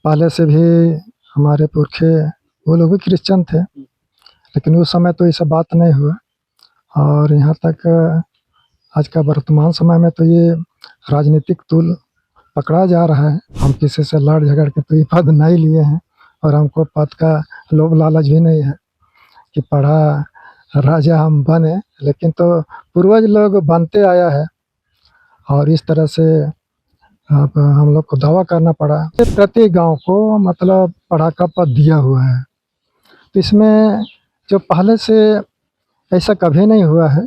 पहले से भी हमारे पुरखे वो लोग भी क्रिश्चियन थे, लेकिन उस समय तो ये सब बात नहीं हुआ। और यहाँ तक आज का वर्तमान समय में तो ये राजनीतिक तूल पकड़ा जा रहा है। हम किसी से लड़ झगड़ के तो ये पद नहीं लिए हैं, और हमको पद का लोभ लालच भी नहीं है कि पढ़ा राजा हम बने, लेकिन तो पूर्वज लोग बनते आया है और इस तरह से अब हम लोग को दावा करना पड़ा। प्रति गांव को मतलब पढ़ा का पद दिया हुआ है, तो इसमें जो पहले से ऐसा कभी नहीं हुआ है।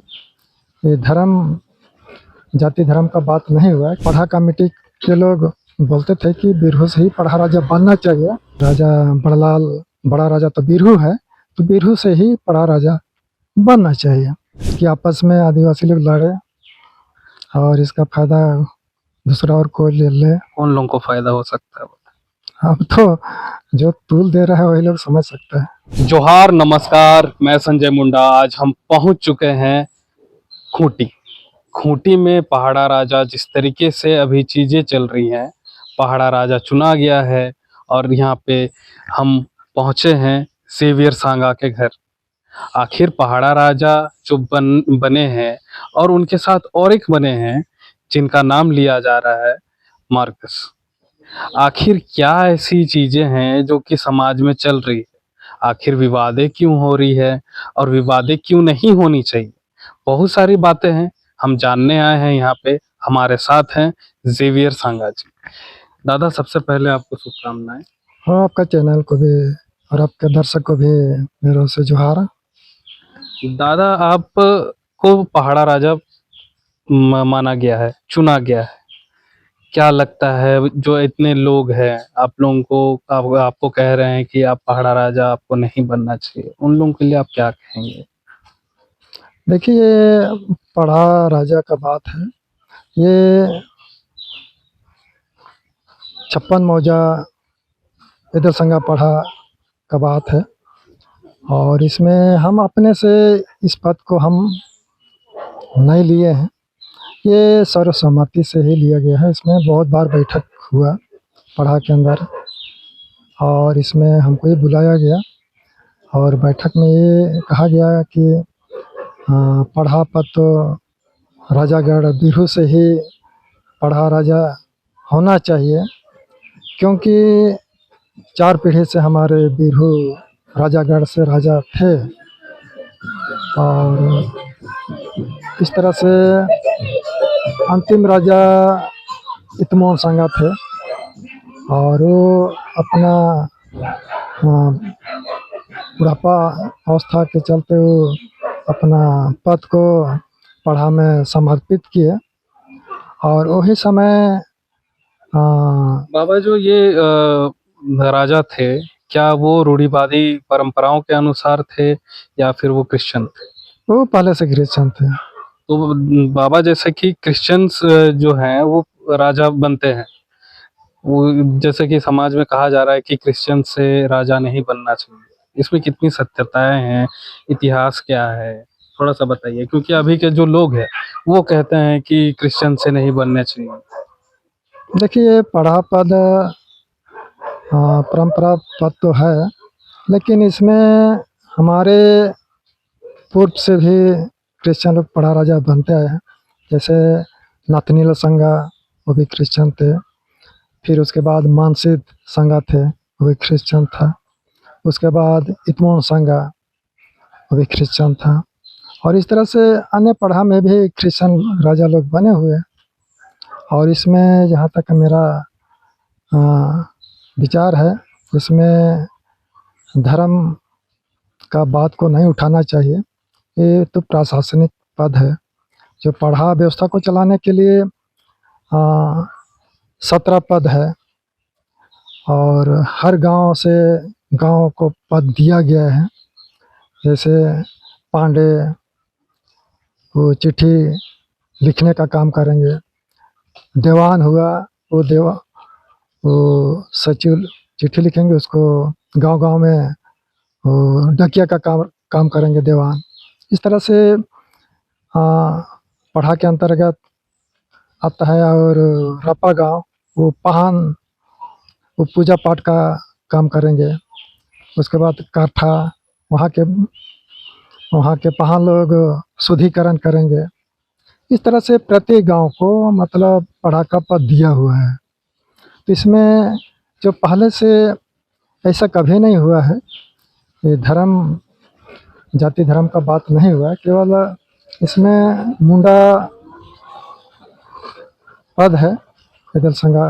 ये धर्म जाति धर्म का बात नहीं हुआ है। पढ़ा कमेटी के लोग बोलते थे कि बिरहू से ही पढ़ा राजा बनना चाहिए। राजा बड़लाल बड़ा राजा तो बिरहू है, तो बिरहू से ही पढ़ा राजा बनना चाहिए कि आपस में आदिवासी लोग लड़े और इसका फायदा दूसरा और कोई ले ले। उन लोगों को फायदा हो सकता है। अब तो जो तूल दे रहा है वही लोग समझ सकता है। जोहार, नमस्कार, मैं संजय मुंडा। आज हम पहुंच चुके हैं खूंटी। खूंटी में पहाड़ा राजा, जिस तरीके से अभी चीजें चल रही हैं, पहाड़ा राजा चुना गया है और यहाँ पे हम पहुंचे हैं सेवियर सांगा के घर। आखिर पहाड़ा राजा जो बने हैं और उनके साथ और एक बने हैं जिनका नाम लिया जा रहा है मार्कस। आखिर क्या ऐसी चीजें हैं जो कि समाज में चल रही है? आखिर विवादें क्यों हो रही है और विवादें क्यों नहीं होनी चाहिए? बहुत सारी बातें हैं, हम जानने आए हैं यहाँ पे। हमारे साथ हैं जेवियर सांगा जी। दादा, सबसे पहले आपको शुभकामनाएं। हाँ, आपका चैनल को भी और आपके दर्शक को भी मेरे ओर से जोहार। दादा, आप को पहाड़ा राजा माना गया है, चुना गया है। क्या लगता है, जो इतने लोग हैं आप लोगों को, आपको कह रहे हैं कि आप पहाड़ा राजा, आपको नहीं बनना चाहिए, उन लोगों के लिए आप क्या कहेंगे? देखिए, ये पढ़ा राजा का बात है। ये 56 मौजा इधर संगा पढ़ा का बात है, और इसमें हम अपने से इस पद को हम नहीं लिए हैं। ये सर्वसम्मति से ही लिया गया है। इसमें बहुत बार बैठक हुआ पढ़ा के अंदर, और इसमें हमको ये बुलाया गया और बैठक में ये कहा गया कि पढ़ा पद तो राजागढ़ बिरहू से ही पढ़ा राजा होना चाहिए, क्योंकि 4 पीढ़ी से हमारे बिरहू राजागढ़ से राजा थे। और इस तरह से अंतिम राजा इतमोन संगा थे, और वो अपना बुढ़ापा अवस्था के चलते वो अपना पद को पढ़ा में समर्पित किए। और वही समय बाबा, जो ये राजा थे, क्या वो रूढ़िवादी परंपराओं के अनुसार थे या फिर वो क्रिश्चियन थे? वो पहले से क्रिश्चियन थे। तो बाबा, जैसे कि क्रिश्चियंस जो हैं वो राजा बनते हैं, वो जैसे कि समाज में कहा जा रहा है कि क्रिश्चियन से राजा नहीं बनना चाहिए, इसमें कितनी सत्यताएं हैं, इतिहास क्या है, थोड़ा सा बताइए। क्योंकि अभी के जो लोग हैं वो कहते हैं कि क्रिश्चियन से नहीं बनने चाहिए। देखिए, पढ़ा पद परंपरा पद तो है, लेकिन इसमें हमारे पूर्व से भी क्रिश्चियन लोग पढ़ा राजा बनते आए हैं। जैसे नाथनील संगा, वो भी क्रिश्चियन थे। फिर उसके बाद मानसिद संगा थे, वो भी क्रिश्चियन था। उसके बाद इतमोन संगा, वो भी क्रिश्चियन था। और इस तरह से अन्य पढ़ा में भी क्रिश्चियन राजा लोग बने हुए हैं। और इसमें जहाँ तक मेरा विचार है, इसमें धर्म का बात को नहीं उठाना चाहिए। ये तो प्रशासनिक पद है। जो पढ़ा व्यवस्था को चलाने के लिए 17 पद है, और हर गांव से गांव को पद दिया गया है। जैसे पांडे वो चिट्ठी लिखने का काम करेंगे, दीवान हुआ वो सचिव चिट्ठी लिखेंगे, उसको गांव-गांव में वो डाकिया का काम करेंगे दीवान। इस तरह से पढ़ा के अंतर्गत आता है। और रपा गांव, वो पाहन वो पूजा पाठ का काम करेंगे। उसके बाद काठा, वहाँ के पहाड़ लोग शुद्धिकरण करेंगे। इस तरह से प्रत्येक गांव को मतलब पढ़ा का पद दिया हुआ है। तो इसमें जो पहले से ऐसा कभी नहीं हुआ है, ये धर्म जाति धर्म का बात नहीं हुआ है, केवल इसमें मुंडा पद है। इधर संगा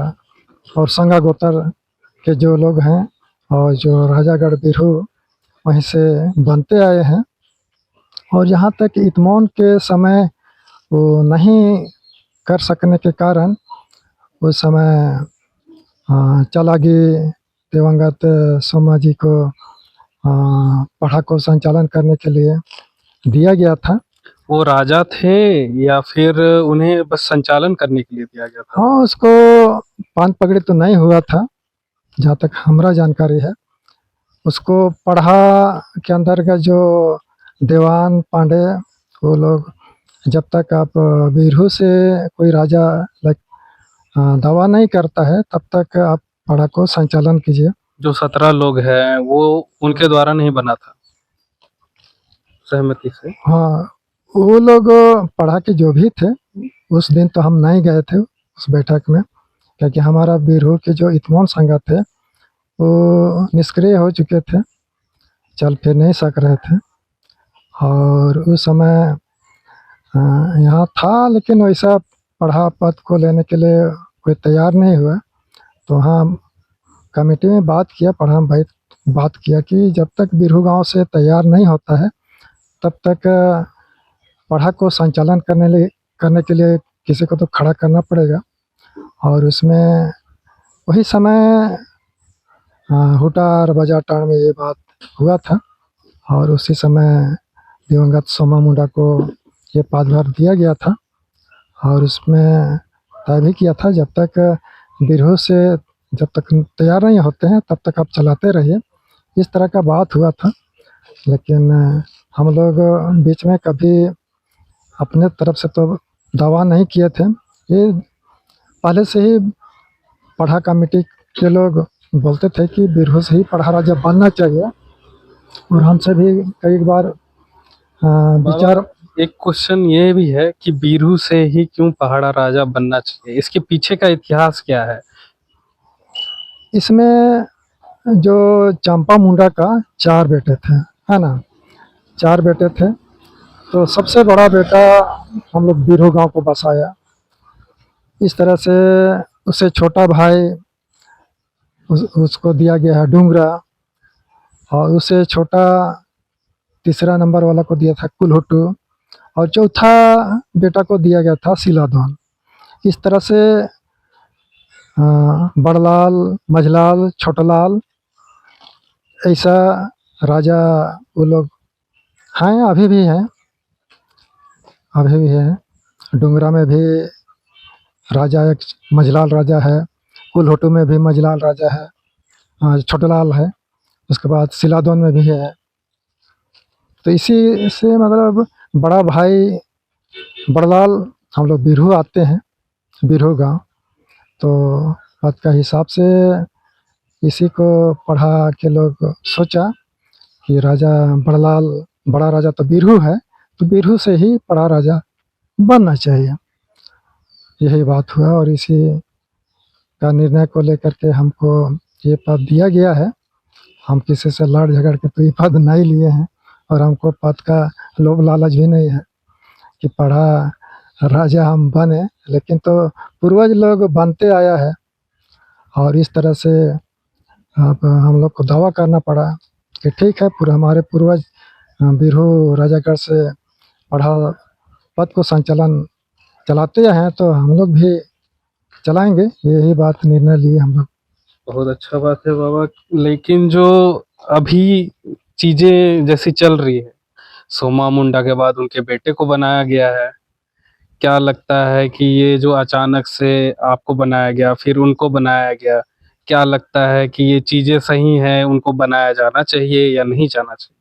और संगा गोत्र के जो लोग हैं और जो राजागढ़ बिरहू वहीं से बनते आए हैं। और यहाँ तक इतमोन के समय वो नहीं कर सकने के कारण उस समय चलागी दिवंगत सोमा जी को पढ़ा को संचालन करने के लिए दिया गया था। वो राजा थे या फिर उन्हें बस संचालन करने के लिए दिया गया था? हाँ, उसको पान पगड़ी तो नहीं हुआ था जहाँ तक हमारा जानकारी है। उसको पढ़ा के अंतर्गत जो देवान पांडे वो लोग, जब तक आप बिरहू से कोई राजा दावा नहीं करता है तब तक आप पढ़ा को संचालन कीजिए। जो 17 लोग हैं वो उनके द्वारा नहीं बना था सहमति से? हाँ, वो लोग पढ़ा के जो भी थे, उस दिन तो हम नहीं गए थे उस बैठक में, क्योंकि हमारा बिरहू के जो इतमोन संघ थे वो निष्क्रिय हो चुके थे, चल फिर नहीं सक रहे थे। और उस समय यहाँ था, लेकिन वैसा पढ़ा पद को लेने के लिए कोई तैयार नहीं हुआ। तो हाँ, कमेटी में बात किया, पढ़ा में भाई बात किया कि जब तक बिरहू गांव से तैयार नहीं होता है तब तक पढ़ा को संचालन करने के लिए किसी को तो खड़ा करना पड़ेगा। और उसमें वही समय हुटार बजाटार में ये बात हुआ था। और उसी समय दिवंगत सोमा मुंडा को ये पदभार दिया गया था। और उसमें तय भी किया था जब तक बिरहू से जब तक तैयार नहीं होते हैं तब तक आप चलाते रहिए, इस तरह का बात हुआ था। लेकिन हम लोग बीच में कभी अपने तरफ से तो दावा नहीं किए थे। ये पहले से ही पढ़ा कमेटी के लोग बोलते थे कि बिरहू से ही पढ़ा राजा बनना चाहिए। और हमसे भी कई बार विचार। एक क्वेश्चन ये भी है कि बिरहू से ही क्यों पहाड़ा राजा बनना चाहिए, इसके पीछे का इतिहास क्या है? इसमें जो चंपा मुंडा का 4 बेटे थे, है ना, 4 बेटे थे। तो सबसे बड़ा बेटा हम लोग बिरहू गांव को बसाया। इस तरह से उसे छोटा भाई उसको दिया गया है डूंगरा। और उसे छोटा तीसरा नंबर वाला को दिया था कुलहुटू। और चौथा बेटा को दिया गया था सिलाधौन। इस तरह से बड़लाल, मझलाल, छोटलाल, ऐसा राजा वो लोग हैं, अभी भी हैं, अभी भी हैं। डूंगरा में भी राजा एक मझलाल राजा है, कुलहुटू में भी मझलाल राजा है, छोटलाल है, उसके बाद सिलादौन में भी है। तो इसी से मतलब बड़ा भाई बड़लाल, हम लोग बिरहू आते हैं, बिरहू गांव। तो पद का हिसाब से इसी को पढ़ा के लोग सोचा कि राजा बड़लाल, बड़ा राजा तो बिरहू है, तो बिरहू से ही बड़ा राजा बनना चाहिए। यही बात हुआ और इसी का निर्णय को लेकर के हमको ये पद दिया गया है। हम किसी से लड़ झगड़ के तो ये पद नहीं लिए हैं और हमको पद का लोभ लालच भी नहीं है कि पढ़ा राजा हम बने। लेकिन तो पूर्वज लोग बनते आया है और इस तरह से अब हम लोग को दावा करना पड़ा कि ठीक है, पूरा हमारे पूर्वज बिरहू राजागढ़ से पढ़ा पद को संचालन चलाते हैं तो हम लोग भी चलाएंगे। यही बात निर्णय लिए हम लोग। बहुत अच्छा बात है बाबा। लेकिन जो अभी चीजें जैसी चल रही है, सोमा मुंडा के बाद उनके बेटे को बनाया गया है, क्या लगता है कि ये जो अचानक से आपको बनाया गया फिर उनको बनाया गया, क्या लगता है कि ये चीजें सही हैं, उनको बनाया जाना चाहिए या नहीं जाना चाहिए?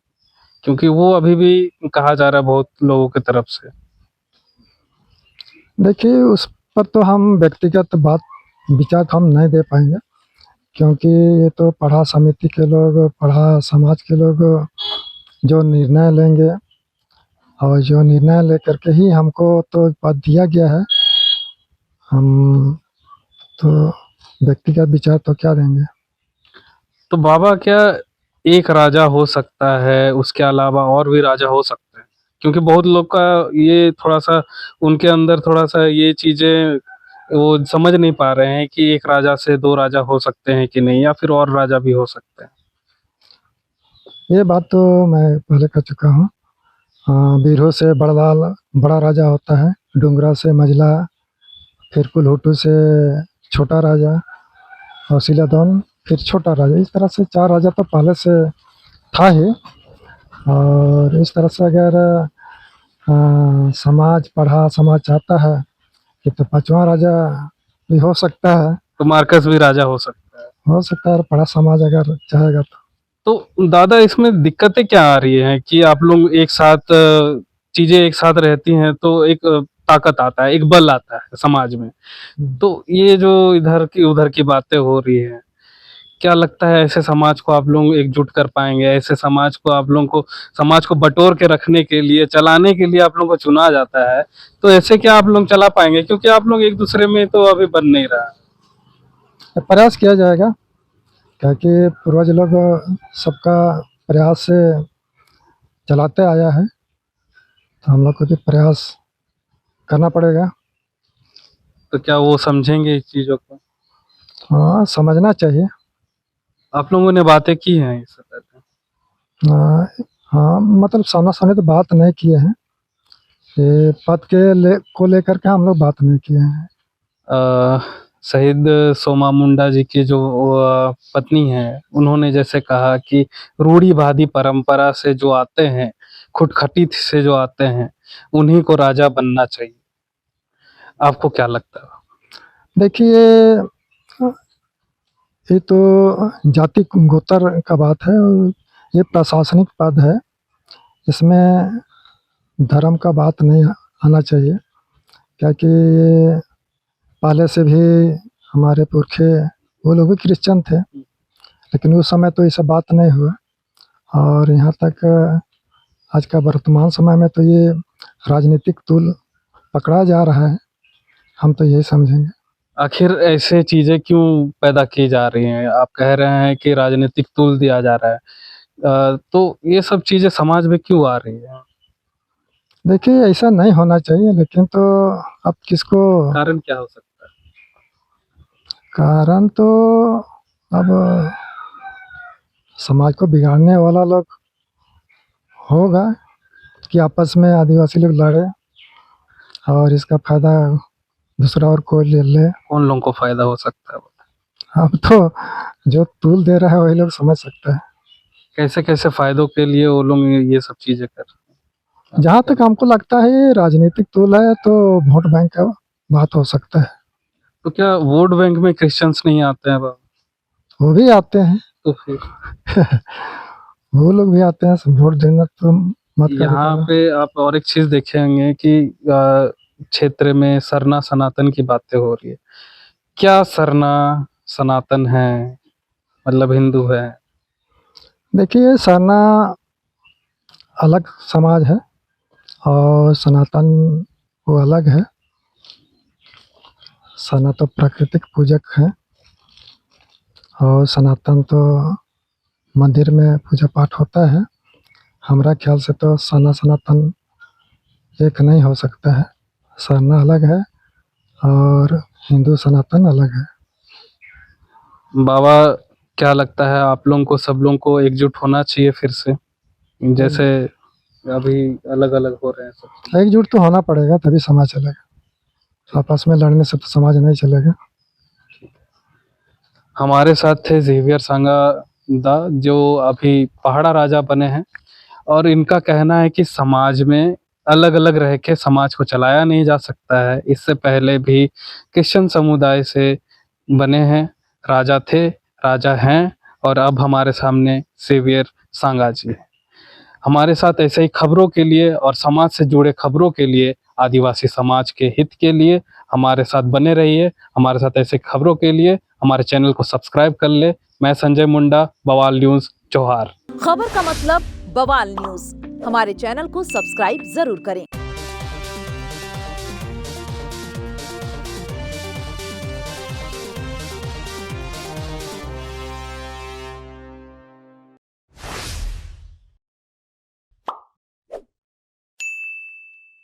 क्योंकि वो अभी भी कहा जा रहा है बहुत लोगों की तरफ से। देखिए, उस पर तो हम व्यक्तिगत बात विचार हम नहीं दे पाएंगे, क्योंकि ये तो पढ़ा समिति के लोग, पढ़ा समाज के लोग जो निर्णय लेंगे, और जो निर्णय लेकर के ही हमको तो पद दिया गया है। हम तो व्यक्तिगत विचार तो क्या देंगे। तो बाबा क्या एक राजा हो सकता है, उसके अलावा और भी राजा हो सकते हैं? क्योंकि बहुत लोग का ये थोड़ा सा उनके अंदर थोड़ा सा ये चीजें वो समझ नहीं पा रहे हैं कि एक राजा से दो राजा हो सकते हैं कि नहीं, या फिर और राजा भी हो सकते हैं। ये बात तो मैं पहले कह चुका हूँ। बीरहो से बड़लाल बड़ा राजा होता है, डुंगरा से मझला, फिर कुलहुटू से छोटा राजा, और सिलादौन फिर छोटा राजा। इस तरह से 4 राजा तो पहले से था ही। और इस तरह से अगर समाज पढ़ा समाज चाहता है कि तो 5वां राजा भी हो सकता है। तो मार्कस भी राजा हो सकता है। हो सकता है पढ़ा समाज अगर चाहेगा तो। तो दादा इसमें दिक्कतें क्या आ रही हैं कि आप लोग एक साथ चीजें एक साथ रहती हैं तो एक ताकत आता है, एक बल आता है समाज में। तो ये जो इधर की उधर की बातें हो रही है, क्या लगता है ऐसे समाज को आप लोग एकजुट कर पाएंगे? ऐसे समाज को आप लोगों को समाज को बटोर के रखने के लिए, चलाने के लिए आप लोगों को चुना जाता है, तो ऐसे क्या आप लोग चला पाएंगे? क्योंकि आप लोग एक दूसरे में तो अभी बन नहीं रहा। प्रयास किया जाएगा, क्योंकि पूर्वज लोग सबका प्रयास से चलाते आया है, तो हम लोग को भी प्रयास करना पड़ेगा। तो क्या वो समझेंगे इस चीजों को? हाँ, समझना चाहिए। आप लोगों ने बातें की हैं इस तरह? हाँ, हाँ, मतलब सामना सामने तो बात नहीं किए हैं। ये पद के को लेकर के हम लोग बात नहीं किए हैं। शहीद सोमा मुंडा जी की जो पत्नी है, उन्होंने जैसे कहा कि रूढ़िवादी परंपरा से जो आते हैं, खुटखटी से जो आते हैं, उन्हीं को राजा बनना चाहिए। आपको क्या लगता है? देखिए, ये तो जाति गोत्र का बात है, और ये प्रशासनिक पद है। इसमें धर्म का बात नहीं आना चाहिए, क्योंकि ये पहले से भी हमारे पुरखे वो लोग भी क्रिश्चियन थे, लेकिन उस समय तो ये सब बात नहीं हुआ। और यहाँ तक आज का वर्तमान समय में तो ये राजनीतिक तूल पकड़ा जा रहा है, हम तो यही समझेंगे। आखिर ऐसे चीजें क्यों पैदा की जा रही हैं? आप कह रहे हैं कि राजनीतिक तूल दिया जा रहा है, तो ये सब चीजें समाज में क्यों आ रही है? देखिए, ऐसा नहीं होना चाहिए, लेकिन तो अब किसको। कारण क्या हो सकता है? कारण तो अब समाज को बिगाड़ने वाला लोग होगा, कि आपस में आदिवासी लोग लड़े और इसका फायदा दूसरा और कोई ले ले। कौन लोगों को फायदा हो सकता है? अब तो जो तूल दे रहा है वही लोग समझ सकते हैं। कैसे कैसे फायदों के लिए वो लोग ये सब चीजें कर रहे हैं? जहाँ तक हमको लगता है ये राजनीतिक तूल है, तो वोट बैंक का बात हो सकता है। तो क्या वोट बैंक में क्रिश्चियंस नहीं आते हैं बाबा? वो भी आते हैं। तो फिर वो लोग भी आते हैं, वोट देना तो मत कर यहाँ पे आप और एक चीज देखेंगे कि क्षेत्र में सरना सनातन की बातें हो रही है। क्या सरना सनातन है, मतलब हिंदू है? देखिए, सरना अलग समाज है और सनातन वो अलग है। सरना तो प्राकृतिक पूजक है, और सनातन तो मंदिर में पूजा पाठ होता है। हमारा ख्याल से तो सरना सनातन एक नहीं हो सकता है। सरना अलग है और हिंदू सनातन अलग है। बाबा क्या लगता है आप लोगों को, सब लोगों को एकजुट होना चाहिए फिर से, जैसे अभी अलग अलग हो रहे हैं सब? एकजुट तो होना पड़ेगा, तभी समाज चलेगा। आपस में लड़ने से तो समाज नहीं चलेगा। हमारे साथ थे जेवियर सांगा दा, जो अभी पहाड़ा राजा बने हैं, और इनका कहना है कि समाज में अलग अलग रह के समाज को चलाया नहीं जा सकता है। इससे पहले भी क्रिश्चियन समुदाय से बने हैं, राजा थे, राजा हैं, और अब हमारे सामने सेवियर सांगा जी हैं। हमारे साथ ऐसे ही खबरों के लिए और समाज से जुड़े खबरों के लिए, आदिवासी समाज के हित के लिए हमारे साथ बने रहिए। हमारे साथ ऐसे खबरों के लिए हमारे चैनल को सब्सक्राइब कर ले। मैं संजय मुंडा, बवाल न्यूज़, जोहार। खबर का मतलब बवाल न्यूज। हमारे चैनल को सब्सक्राइब जरूर करें।